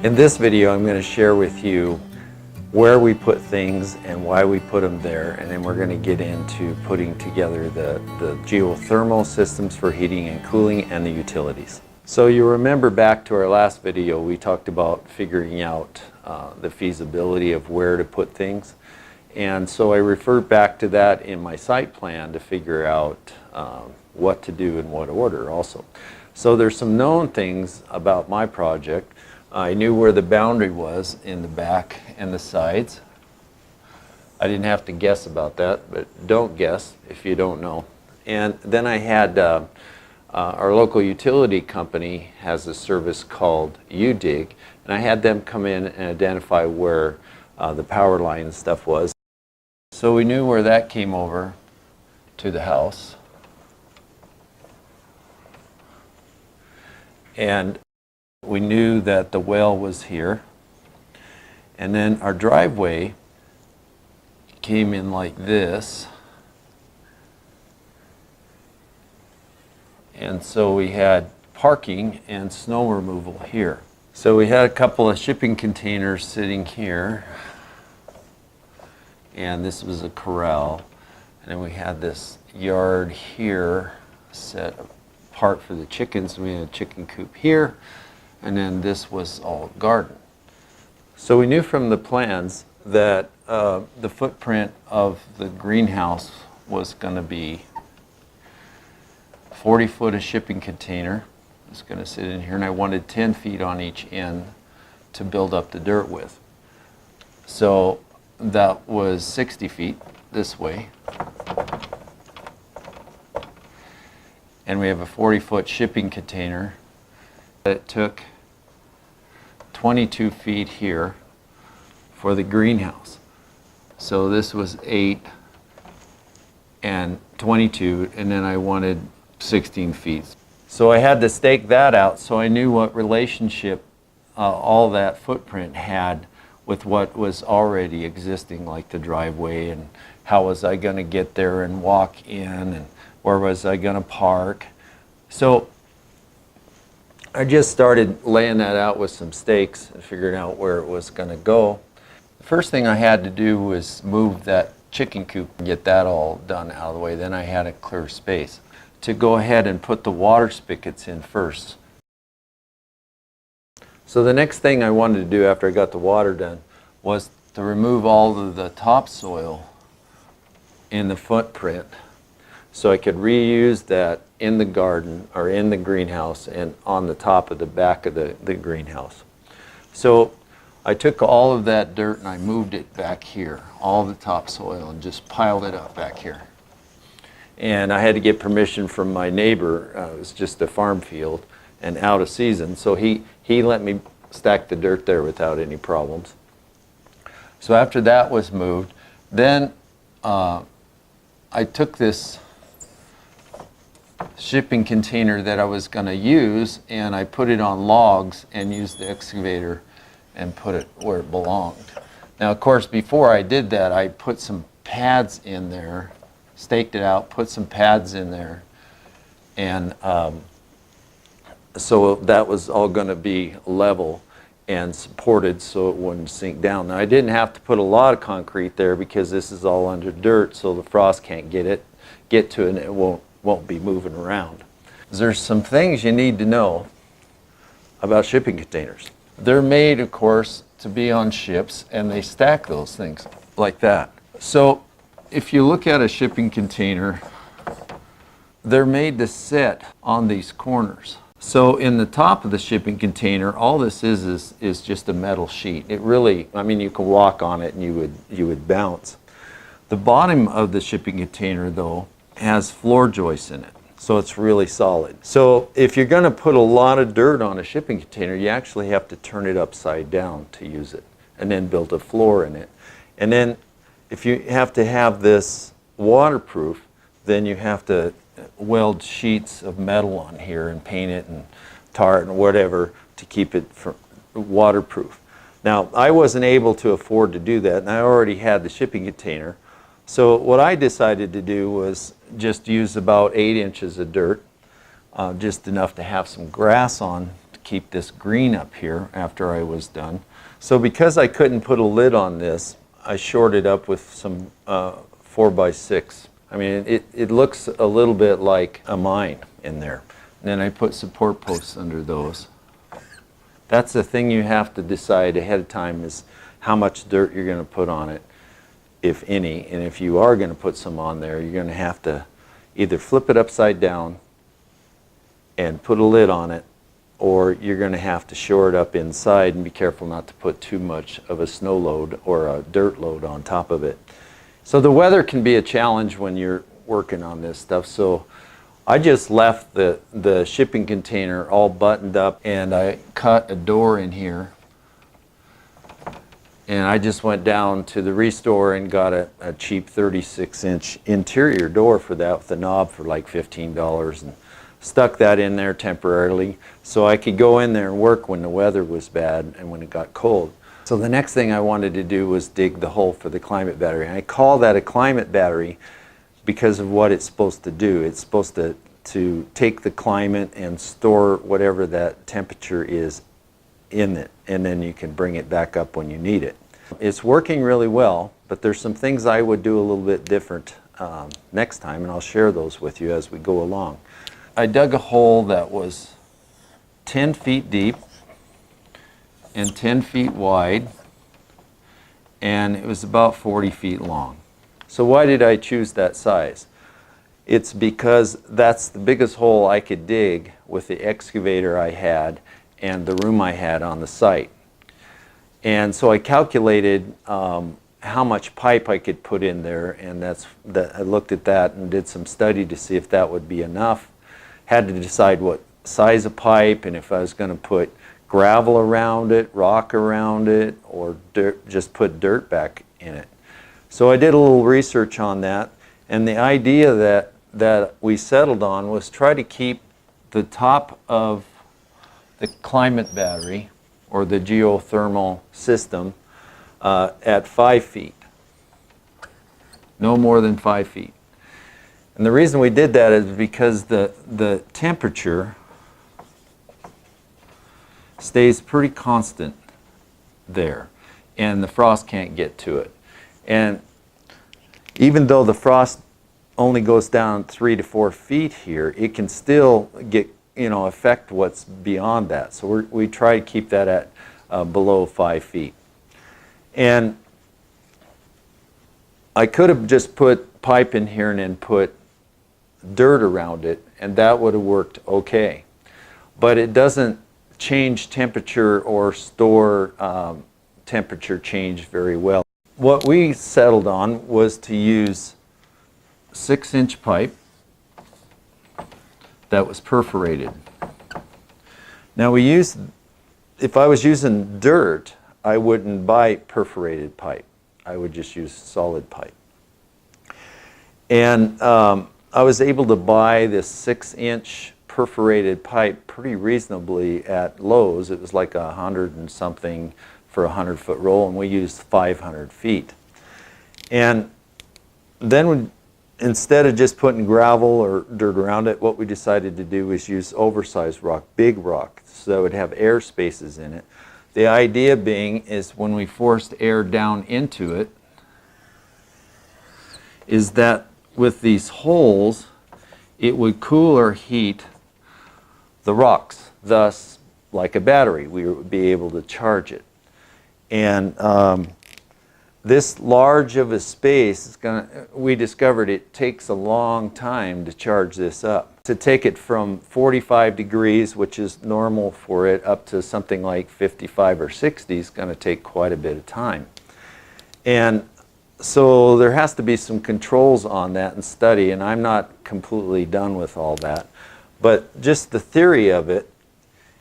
In this video, I'm going to share with you where we put things and why we put them there, and then we're going to get into putting together the geothermal systems for heating and cooling and the utilities. So you remember back to our last video, we talked about figuring out the feasibility of where to put things. And so I referred back to that in my site plan to figure out what to do in what order also. So there's some known things about my project. I knew where the boundary was in the back and the sides. I didn't have to guess about that, but don't guess if you don't know. And then I had our local utility company has a service called UDIG, and I had them come in and identify where the power line and stuff was. So we knew where that came over to the house. And we knew that the well was here. And then our driveway came in like this. And so we had parking and snow removal here. So we had a couple of shipping containers sitting here. And this was a corral. And then we had this yard here set apart for the chickens. We had a chicken coop here. And then this was all garden. So we knew from the plans that the footprint of the greenhouse was going to be 40 foot a shipping container. It's going to sit in here, and I wanted 10 feet on each end to build up the dirt with. So that was 60 feet this way. And we have a 40 foot shipping container. It took 22 feet here for the greenhouse. So this was 8 and 22, and then I wanted 16 feet. So I had to stake that out so I knew what relationship all that footprint had with what was already existing, like the driveway, and how was I going to get there and walk in, and where was I going to park. So I just started laying that out with some stakes and figuring out where it was going to go. The first thing I had to do was move that chicken coop and get that all done out of the way. Then I had a clear space to go ahead and put the water spigots in first. So the next thing I wanted to do after I got the water done was to remove all of the topsoil in the footprint so I could reuse that in the garden or in the greenhouse and on the top of the back of the greenhouse. So I took all of that dirt and I moved it back here, all the topsoil, and just piled it up back here. And I had to get permission from my neighbor. It was just a farm field and out of season, so he let me stack the dirt there without any problems. So after that was moved, then I took this shipping container that I was going to use and I put it on logs and used the excavator and put it where it belonged. Now, of course, before I did that, I put some pads in there, staked it out, put some pads in there, and so that was all going to be level and supported so it wouldn't sink down. Now, I didn't have to put a lot of concrete there because this is all under dirt, so the frost can't get to it, and it won't be moving around. There's some things you need to know about shipping containers. They're made, of course, to be on ships, and they stack those things like that. So if you look at a shipping container, they're made to sit on these corners. So in the top of the shipping container, all this is just a metal sheet. It really, I mean, you can walk on it and you would bounce. The bottom of the shipping container, though, has floor joists in it, so it's really solid. So if you're going to put a lot of dirt on a shipping container, you actually have to turn it upside down to use it, and then build a floor in it. And then if you have to have this waterproof, then you have to weld sheets of metal on here and paint it and tar it and whatever to keep it waterproof. Now, I wasn't able to afford to do that, and I already had the shipping container. So what I decided to do was just use about 8 inches of dirt, just enough to have some grass on to keep this green up here after I was done. So because I couldn't put a lid on this, I shorted up with some 4x6. I mean, it looks a little bit like a mine in there. And then I put support posts under those. That's the thing you have to decide ahead of time, is how much dirt you're going to put on it, if any. And if you are going to put some on there, you're going to have to either flip it upside down and put a lid on it, or you're going to have to shore it up inside and be careful not to put too much of a snow load or a dirt load on top of it. So the weather can be a challenge when you're working on this stuff. So I just left the shipping container all buttoned up, and I cut a door in here. And I just went down to the Restore and got a cheap 36-inch interior door for that with a knob for like $15, and stuck that in there temporarily so I could go in there and work when the weather was bad and when it got cold. So the next thing I wanted to do was dig the hole for the climate battery. And I call that a climate battery because of what it's supposed to do. It's supposed to take the climate and store whatever that temperature is in it, and then you can bring it back up when you need it. It's working really well, but there's some things I would do a little bit different next time, and I'll share those with you as we go along. I dug a hole that was 10 feet deep and 10 feet wide, and it was about 40 feet long. So why did I choose that size? It's because that's the biggest hole I could dig with the excavator I had and the room I had on the site. And so I calculated how much pipe I could put in there, and I looked at that and did some study to see if that would be enough. Had to decide what size of pipe, and if I was going to put gravel around it, rock around it, or dirt, just put dirt back in it. So I did a little research on that, and the idea that we settled on was try to keep the top of the climate battery or the geothermal system at 5 feet. No more than 5 feet. And the reason we did that is because the temperature stays pretty constant there, and the frost can't get to it. And even though the frost only goes down 3 to 4 feet here, it can still get, affect what's beyond that. So we try to keep that at below 5 feet. And I could have just put pipe in here and then put dirt around it, and that would have worked okay. But it doesn't change temperature or store temperature change very well. What we settled on was to use 6-inch pipe that was perforated. Now if I was using dirt, I wouldn't buy perforated pipe. I would just use solid pipe. And I was able to buy this 6-inch perforated pipe pretty reasonably at Lowe's. It was like 100 and something for a 100-foot roll, and we used 500 feet. And then instead of just putting gravel or dirt around it, what we decided to do was use oversized rock, big rock, so it would have air spaces in it. The idea being is when we forced air down into it, is that with these holes, it would cool or heat the rocks. Thus, like a battery, we would be able to charge it. And this large of a space is we discovered it takes a long time to charge this up. To take it from 45 degrees, which is normal for it, up to something like 55 or 60 is going to take quite a bit of time. And so there has to be some controls on that and study, and I'm not completely done with all that. But just the theory of it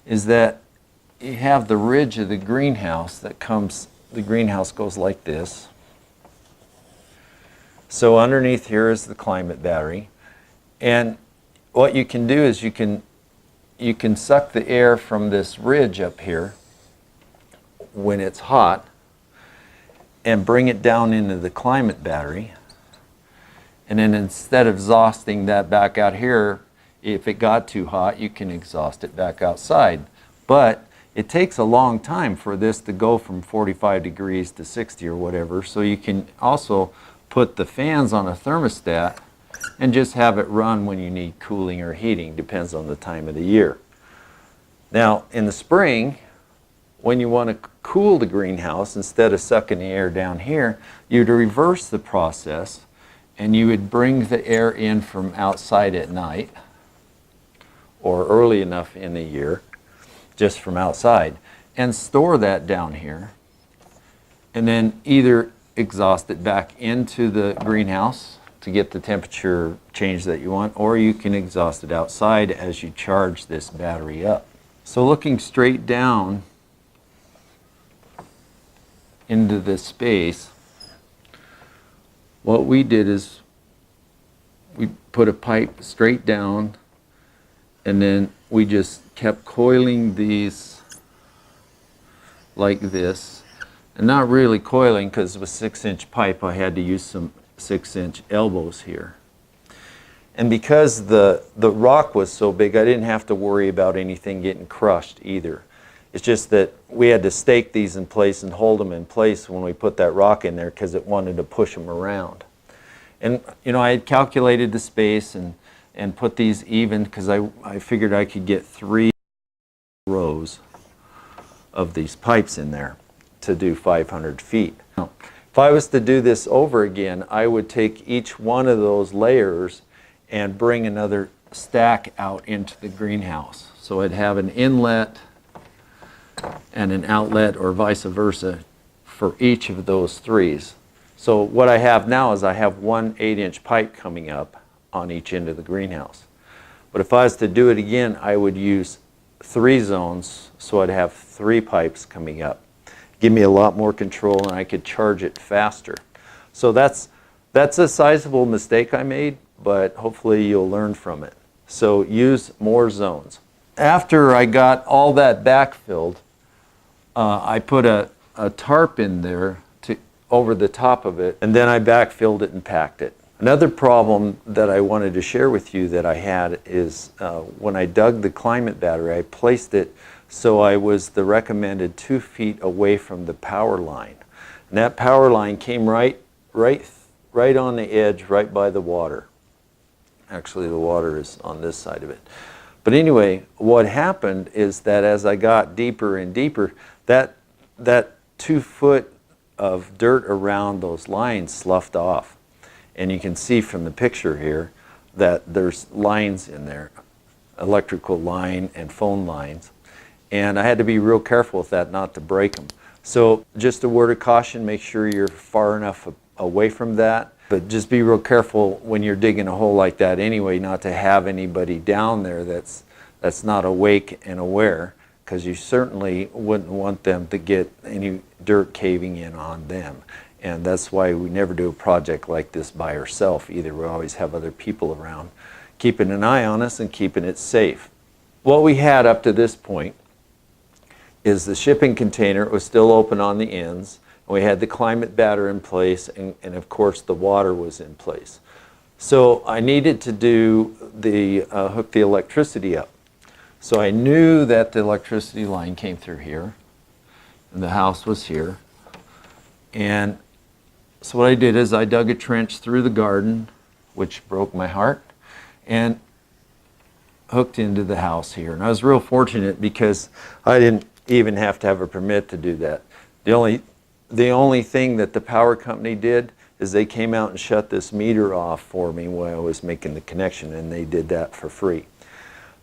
is that you have the ridge of the greenhouse the greenhouse goes like this. So underneath here is the climate battery. And what you can do is you can suck the air from this ridge up here when it's hot and bring it down into the climate battery. And then instead of exhausting that back out here, if it got too hot, you can exhaust it back outside. But it takes a long time for this to go from 45 degrees to 60 or whatever, so you can also put the fans on a thermostat and just have it run when you need cooling or heating, depends on the time of the year. Now, in the spring, when you want to cool the greenhouse, instead of sucking the air down here, you'd reverse the process and you would bring the air in from outside at night or early enough in the year, just from outside, and store that down here, and then either exhaust it back into the greenhouse to get the temperature change that you want, or you can exhaust it outside as you charge this battery up. So looking straight down into this space, what we did is we put a pipe straight down, and then we just kept coiling these like this, and not really coiling because it was 6-inch pipe. I had to use some 6-inch elbows here, and because the rock was so big, I didn't have to worry about anything getting crushed either. It's just that we had to stake these in place and hold them in place when we put that rock in there, because it wanted to push them around. And you know, I had calculated the space and put these even, because I figured I could get 3 rows of these pipes in there to do 500 feet. Now, if I was to do this over again, I would take each one of those layers and bring another stack out into the greenhouse. So I'd have an inlet and an outlet, or vice versa, for each of those 3s. So what I have now is I have one 8-inch pipe coming up on each end of the greenhouse. But if I was to do it again, I would use 3 zones, so I'd have 3 pipes coming up. Give me a lot more control, and I could charge it faster. So that's a sizable mistake I made, but hopefully you'll learn from it. So use more zones. After I got all that backfilled, I put a tarp in there over the top of it, and then I backfilled it and packed it. Another problem that I wanted to share with you that I had is when I dug the climate battery, I placed it so I was the recommended 2 feet away from the power line. And that power line came right on the edge, right by the water. Actually, the water is on this side of it. But anyway, what happened is that as I got deeper and deeper, that 2 foot of dirt around those lines sloughed off. And you can see from the picture here that there's lines in there, electrical line and phone lines. And I had to be real careful with that not to break them. So just a word of caution, make sure you're far enough away from that. But just be real careful when you're digging a hole like that anyway, not to have anybody down there that's not awake and aware, because you certainly wouldn't want them to get any dirt caving in on them. And that's why we never do a project like this by ourselves either. We always have other people around keeping an eye on us and keeping it safe. What we had up to this point is the shipping container. It was still open on the ends. We had the climate battery in place, and of course the water was in place. So I needed to do hook the electricity up. So I knew that the electricity line came through here, and the house was here. And so what I did is I dug a trench through the garden, which broke my heart, and hooked into the house here. And I was real fortunate because I didn't even have to have a permit to do that. The only thing that the power company did is they came out and shut this meter off for me while I was making the connection, and they did that for free.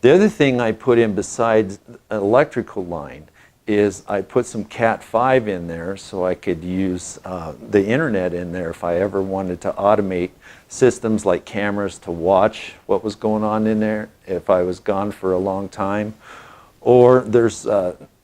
The other thing I put in besides an electrical line is I put some Cat 5 in there so I could use the internet in there if I ever wanted to automate systems like cameras to watch what was going on in there if I was gone for a long time. Or there's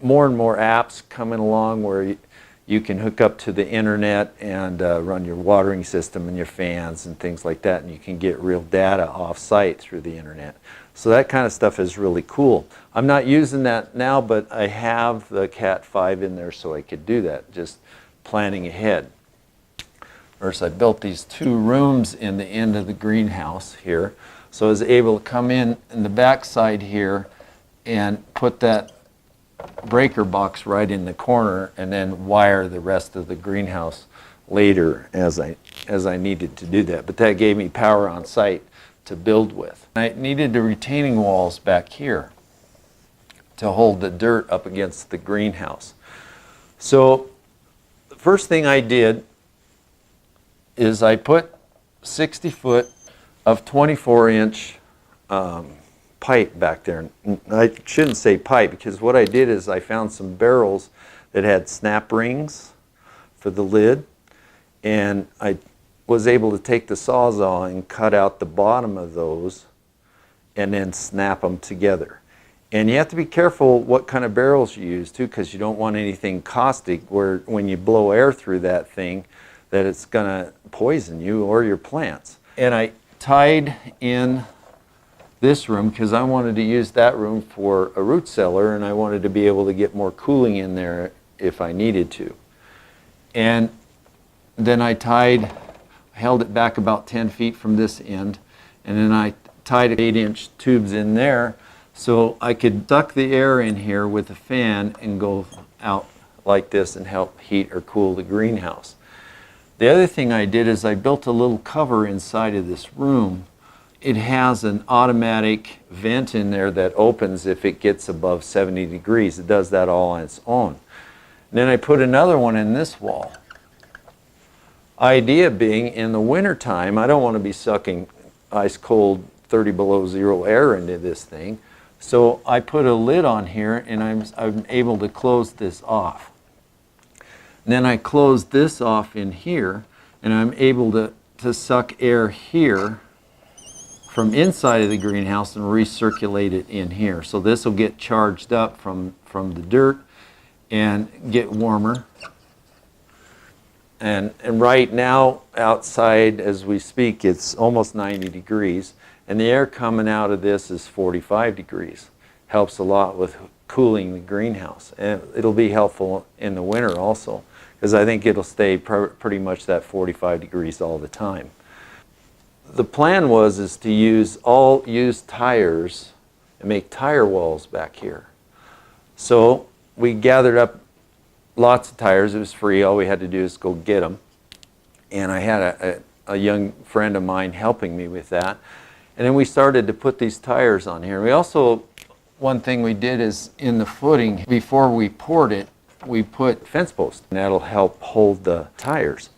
more and more apps coming along where you can hook up to the internet and run your watering system and your fans and things like that, and you can get real data off-site through the internet. So that kind of stuff is really cool. I'm not using that now, but I have the Cat 5 in there so I could do that, just planning ahead. First, I built these 2 rooms in the end of the greenhouse here. So I was able to come in the back side here and put that breaker box right in the corner and then wire the rest of the greenhouse later as I needed to do that. But that gave me power on site to build with. I needed the retaining walls back here to hold the dirt up against the greenhouse. So the first thing I did is I put 60 foot of 24-inch pipe back there. I shouldn't say pipe, because what I did is I found some barrels that had snap rings for the lid, and I was able to take the Sawzall and cut out the bottom of those and then snap them together. And you have to be careful what kind of barrels you use too, because you don't want anything caustic where when you blow air through that thing that it's going to poison you or your plants. And I tied in this room because I wanted to use that room for a root cellar, and I wanted to be able to get more cooling in there if I needed to. And then I held it back about 10 feet from this end, and then I tied 8-inch tubes in there so I could suck the air in here with a fan and go out like this and help heat or cool the greenhouse. The other thing I did is I built a little cover inside of this room. It has an automatic vent in there that opens if it gets above 70 degrees. It does that all on its own. And then I put another one in this wall. Idea being, in the wintertime, I don't want to be sucking ice cold 30 below zero air into this thing. So I put a lid on here, and I'm able to close this off. And then I close this off in here, and I'm able to suck air here from inside of the greenhouse and recirculate it in here. So this will get charged up from the dirt and get warmer. And right now outside as we speak, it's almost 90 degrees, and the air coming out of this is 45 degrees. Helps a lot with cooling the greenhouse, and it'll be helpful in the winter also, because I think it'll stay pretty much that 45 degrees all the time. The plan is to use all used tires and make tire walls back here. So we gathered up lots of tires. It was free. All we had to do is go get them. And I had a young friend of mine helping me with that. And then we started to put these tires on here. We also, one thing we did is in the footing, before we poured it, we put fence posts, and that'll help hold the tires.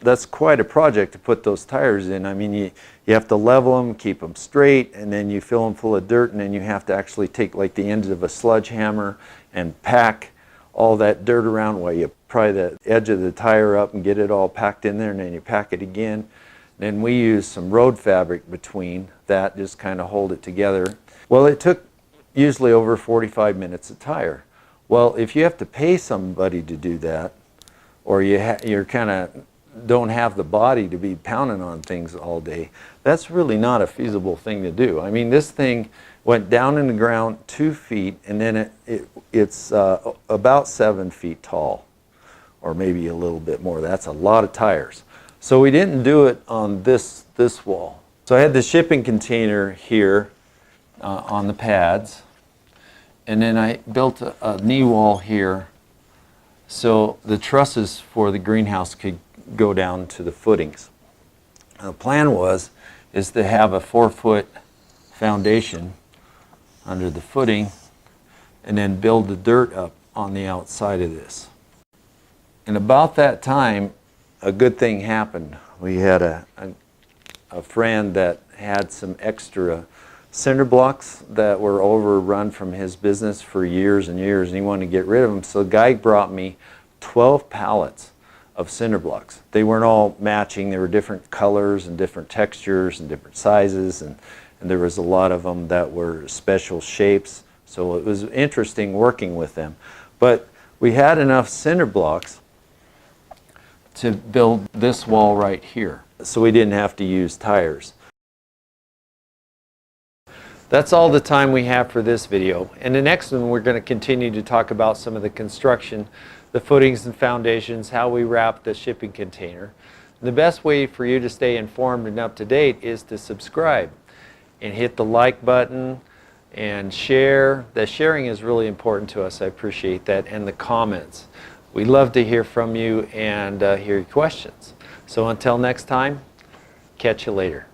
That's quite a project to put those tires in. I mean, you have to level them, keep them straight, and then you fill them full of dirt, and then you have to actually take like the ends of a sledgehammer and pack all that dirt around while you pry the edge of the tire up and get it all packed in there, and then you pack it again. Then we use some road fabric between that, just kind of hold it together. Well, it took usually over 45 minutes a tire. Well, if you have to pay somebody to do that, or you're kind of don't have the body to be pounding on things all day, that's really not a feasible thing to do. I mean, this thing went down in the ground 2 feet, and then it's about 7 feet tall, or maybe a little bit more. That's a lot of tires. So we didn't do it on this wall. So I had the shipping container here on the pads, and then I built a knee wall here so the trusses for the greenhouse could go down to the footings. The plan is to have a 4-foot foundation under the footing and then build the dirt up on the outside of this. And about that time, a good thing happened. We had a friend that had some extra cinder blocks that were overrun from his business for years and years, and he wanted to get rid of them. So the guy brought me 12 pallets of cinder blocks. They weren't all matching. They were different colors and different textures and different sizes, and there was a lot of them that were special shapes. So it was interesting working with them. But we had enough cinder blocks to build this wall right here, so we didn't have to use tires. That's all the time we have for this video. In the next one, we're going to continue to talk about some of the construction, the footings and foundations, how we wrap the shipping container. The best way for you to stay informed and up to date is to subscribe and hit the like button and share. The sharing is really important to us. I appreciate that. And the comments. We love to hear from you and hear your questions. So until next time, catch you later.